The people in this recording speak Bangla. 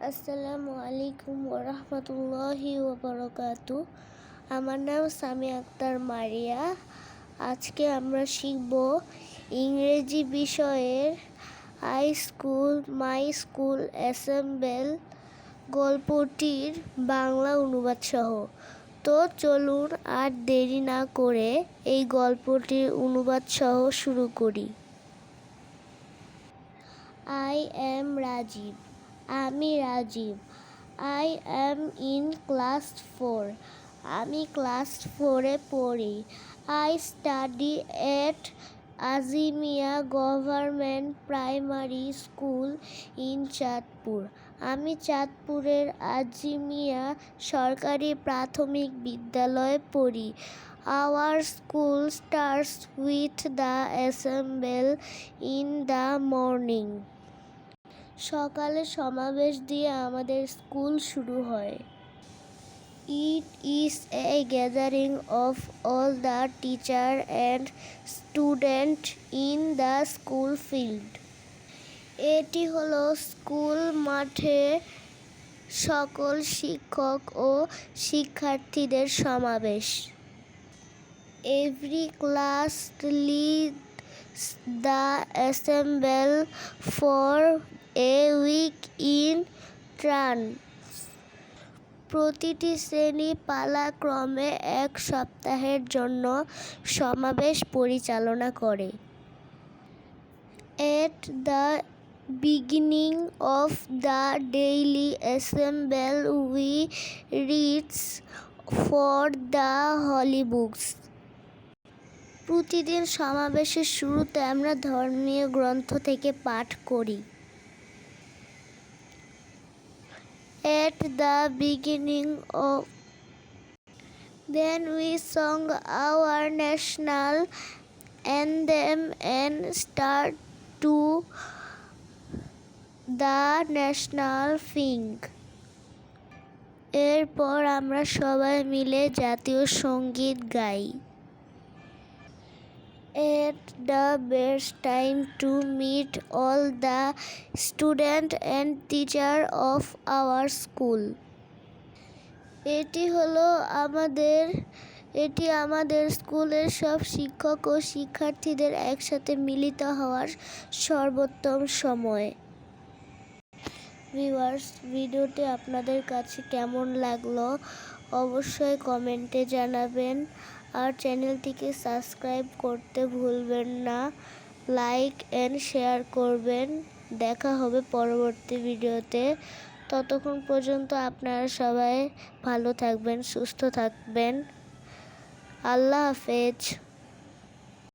আসসালামু আলাইকুম ওরহমতুল্লাহি ওবরাকাতু। আমার নাম সামি আক্তার মারিয়া। আজকে আমরা শিখব ইংরেজি বিষয়ের I school my school assembly গল্পটির বাংলা অনুবাদ সহ। তো চলুন আর দেরি না করে এই গল্পটির অনুবাদ সহ শুরু করি। I am Rajib. আমি Rajib. I am in class 4। আমি ক্লাস 4-এ পড়ি। I study at Azimia government primary school in Chandpur. আমি চাঁদপুরের আজিমিয়া সরকারি প্রাথমিক বিদ্যালয়ে পড়ি। Our school starts with the assembly in the morning. সকালে সমাবেশ দিয়ে আমাদের স্কুল শুরু হয়। It is a gathering of all the teacher and student in the school field. এটি হলো স্কুল মাঠে সকল শিক্ষক ও শিক্ষার্থীদের সমাবেশ। Every class leads the assembly for a week in turn. প্রতিটি শ্রেণী পালাক্রমে এক সপ্তাহের জন্য সমাবেশ পরিচালনা করে। At the beginning of the daily assembly we reads for the holy books. প্রতিদিন সমাবেশের শুরুতে আমরা ধর্মীয় গ্রন্থ থেকে পাঠ করি। At the beginning of then we sung our national anthem and start to the national flag. এরপর আমরা সবাই মিলে জাতীয় সঙ্গীত গাই। At the best time to meet all the students and teachers of our school. এটি আমাদের স্কুলের সব শিক্ষক ও শিক্ষার্থীদের একসাথে মিলিত হওয়ার সর্বোত্তম সময়। ভিউয়ার্স, ভিডিওটি আপনাদের কাছে কেমন লাগলো অবশ্যই কমেন্টে জানাবেন। আর চ্যানেলটিকে সাবস্ক্রাইব করতে ভুলবেন না। লাইক অ্যান্ড শেয়ার করবেন। দেখা হবে পরবর্তী ভিডিওতে। ততক্ষণ পর্যন্ত আপনারা সবাই ভালো থাকবেন, সুস্থ থাকবেন। আল্লাহ হাফেজ।